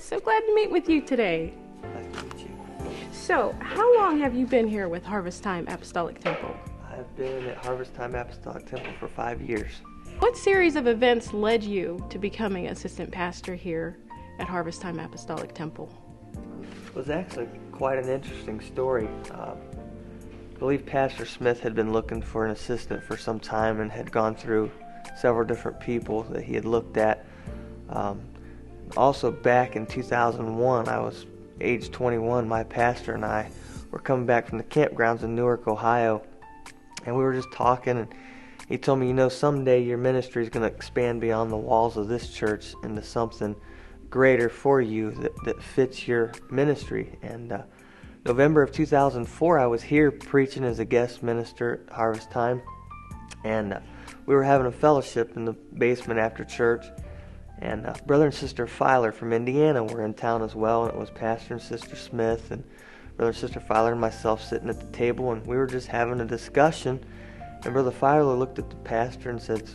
So glad to meet with you today. Nice to meet you. So, how long have you been here with Harvestime Apostolic Temple? I've been at Harvestime Apostolic Temple for 5 years. What series of events led you to becoming assistant pastor here at Harvestime Apostolic Temple? It was actually quite an interesting story. I believe Pastor Smith had been looking for an assistant for some time and had gone through several different people that he had looked at. Also back in 2001, I was age 21, my pastor and I were coming back from the campgrounds in Newark, Ohio, and we were just talking, and he told me, someday your ministry is going to expand beyond the walls of this church into something greater for you that fits your ministry. And November of 2004, I was here preaching as a guest minister at Harvest Time, and we were having a fellowship in the basement after church, and Brother and Sister Filer from Indiana were in town as well, and it was Pastor and Sister Smith, and Brother and Sister Filer and myself sitting at the table, and we were just having a discussion, and Brother Filer looked at the pastor and said,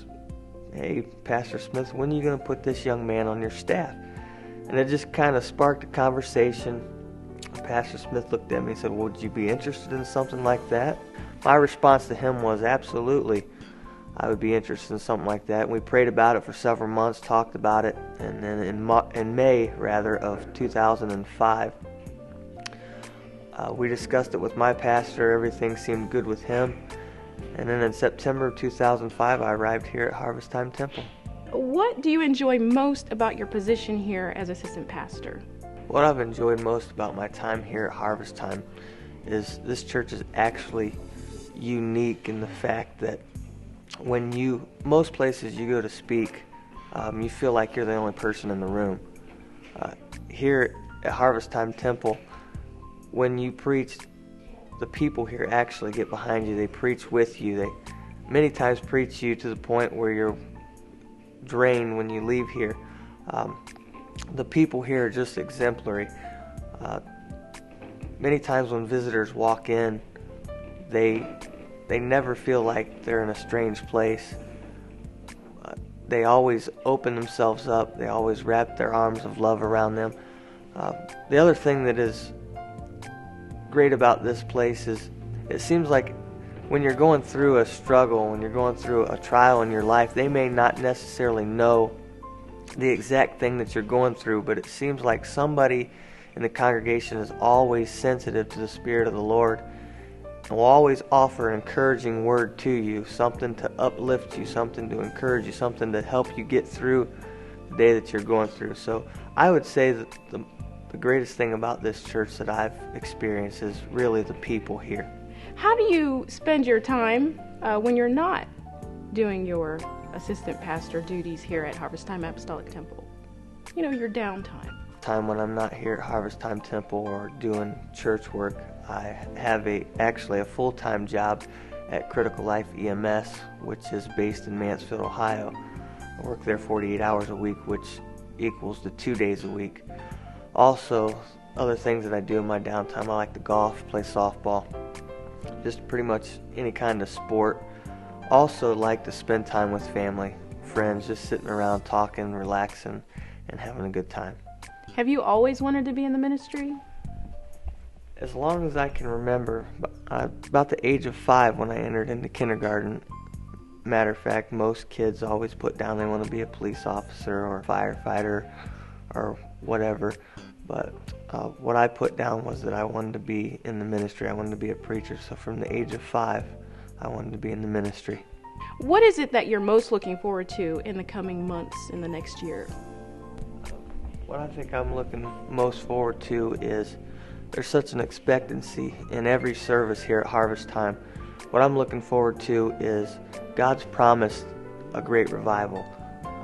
"Hey, Pastor Smith, when are you going to put this young man on your staff?" And it just kind of sparked a conversation. Pastor Smith looked at me and said, "Well, would you be interested in something like that?" My response to him was, "Absolutely, I would be interested in something like that." And we prayed about it for several months, talked about it, and then in May of 2005, we discussed it with my pastor. Everything seemed good with him. And then in September of 2005, I arrived here at Harvestime Temple. What do you enjoy most about your position here as assistant pastor? What I've enjoyed most about my time here at Harvest Time is this church is actually unique in the fact that most places you go to speak, you feel like you're the only person in the room. Here at Harvest Time Temple, when you preach, the people here actually get behind you. They preach with you. They many times preach you to the point where you're drained when you leave here. The people here are just exemplary. Many times when visitors walk in, they never feel like they're in a strange place. They always open themselves up. They always wrap their arms of love around them. The other thing that is great about this place is it seems like when you're going through a struggle, when you're going through a trial in your life, they may not necessarily know the exact thing that you're going through, but it seems like somebody in the congregation is always sensitive to the Spirit of the Lord and will always offer an encouraging word to you, something to uplift you, something to encourage you, something to help you get through the day that you're going through. So I would say that the greatest thing about this church that I've experienced is really the people here. How do you spend your time when you're not doing your assistant pastor duties here at Harvestime Apostolic Temple? Your downtime. Time when I'm not here at Harvestime Temple or doing church work, I have actually a full-time job at Critical Life EMS, which is based in Mansfield, Ohio. I work there 48 hours a week, which equals to 2 days a week. Also, other things that I do in my downtime, I like to golf, play softball, just pretty much any kind of sport. Also like to spend time with family, friends, just sitting around talking, relaxing, and having a good time. Have you always wanted to be in the ministry? As long as I can remember, about the age of 5 when I entered into kindergarten. Matter of fact, most kids always put down they want to be a police officer or a firefighter or whatever. But what I put down was that I wanted to be in the ministry. I wanted to be a preacher. So from the age of 5, I wanted to be in the ministry. What is it that you're most looking forward to in the coming months, in the next year? What I think I'm looking most forward to is there's such an expectancy in every service here at Harvest Time. What I'm looking forward to is God's promised a great revival.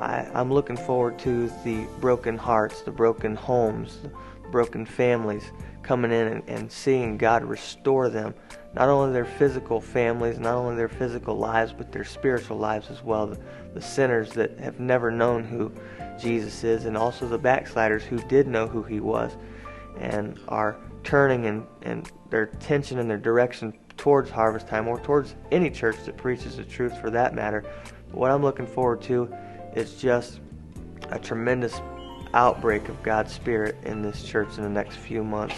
I'm looking forward to the broken hearts, the broken homes, the broken families coming in and seeing God restore them. Not only their physical families, not only their physical lives, but their spiritual lives as well. The sinners that have never known who Jesus is, and also the backsliders who did know who He was and are turning and their attention and their direction towards Harvest Time or towards any church that preaches the truth for that matter. But what I'm looking forward to is just a tremendous outbreak of God's Spirit in this church in the next few months.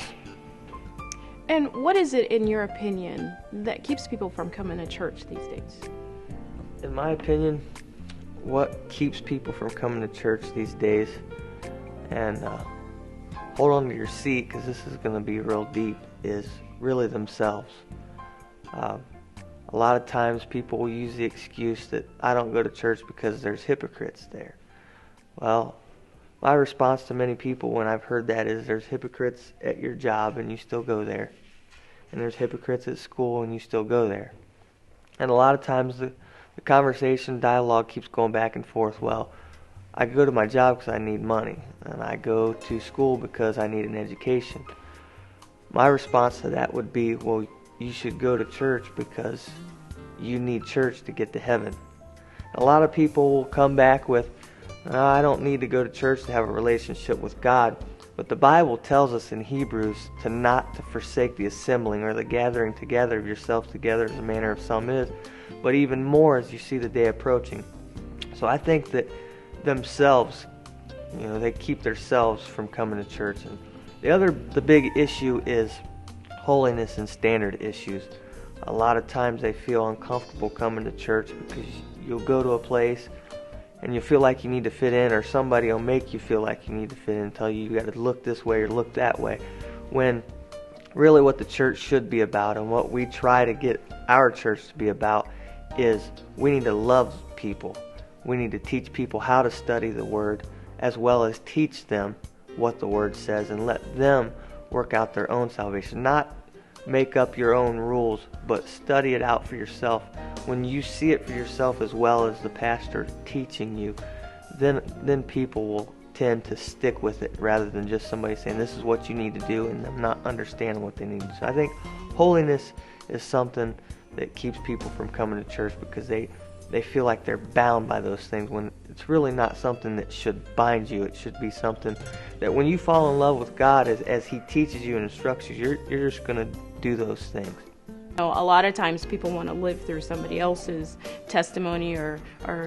And what is it, in your opinion, that keeps people from coming to church these days? In my opinion, what keeps people from coming to church these days, and hold on to your seat because this is going to be real deep, is really themselves. A lot of times people will use the excuse that I don't go to church because there's hypocrites there. Well, my response to many people when I've heard that is there's hypocrites at your job and you still go there. And there's hypocrites at school and you still go there. And a lot of times the conversation, dialogue keeps going back and forth. Well, I go to my job because I need money. And I go to school because I need an education. My response to that would be, well, you should go to church because you need church to get to heaven. A lot of people will come back with, I don't need to go to church to have a relationship with God. But the Bible tells us in Hebrews to not to forsake the assembling or the gathering together of yourselves together as the manner of some is, but even more as you see the day approaching. So I think that themselves, they keep themselves from coming to church. And the big issue is holiness and standard issues. A lot of times they feel uncomfortable coming to church because you'll go to a place and you feel like you need to fit in, or somebody will make you feel like you need to fit in and tell you got to look this way or look that way, when really what the church should be about and what we try to get our church to be about is we need to love people. We need to teach people how to study the Word as well as teach them what the Word says and let them work out their own salvation. Not make up your own rules, but study it out for yourself. When you see it for yourself as well as the pastor teaching you, then people will tend to stick with it rather than just somebody saying this is what you need to do and them not understanding what they need to do. So I think holiness is something that keeps people from coming to church because they feel like they're bound by those things when it's really not something that should bind you. It should be something that when you fall in love with God as He teaches you and instructs you, you're just going to do those things. A lot of times people want to live through somebody else's testimony or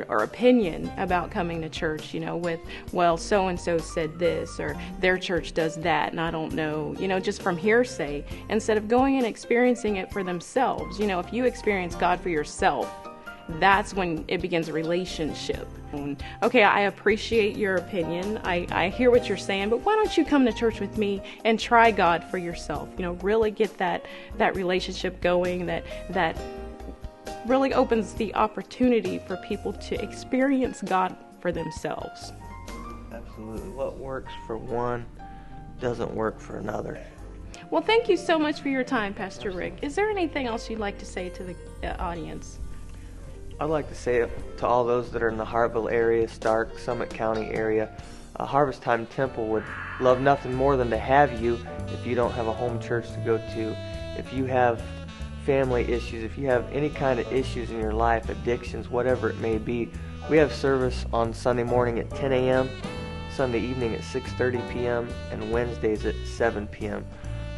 opinion about coming to church, with, well, so-and-so said this or their church does that and I don't know, just from hearsay, instead of going and experiencing it for themselves. If you experience God for yourself, that's when it begins a relationship. Okay, I appreciate your opinion. I hear what you're saying, but why don't you come to church with me and try God for yourself? Really get that relationship going that really opens the opportunity for people to experience God for themselves. Absolutely. What works for one doesn't work for another. Well, thank you so much for your time, Pastor Rick. Is there anything else you'd like to say to the audience? I'd like to say to all those that are in the Hartville area, Stark, Summit County area, Harvestime Temple would love nothing more than to have you if you don't have a home church to go to. If you have family issues, if you have any kind of issues in your life, addictions, whatever it may be, we have service on Sunday morning at 10 a.m., Sunday evening at 6:30 p.m., and Wednesdays at 7 p.m.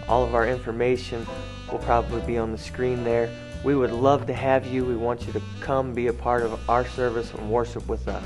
All of our information will probably be on the screen there. We would love to have you. We want you to come be a part of our service and worship with us.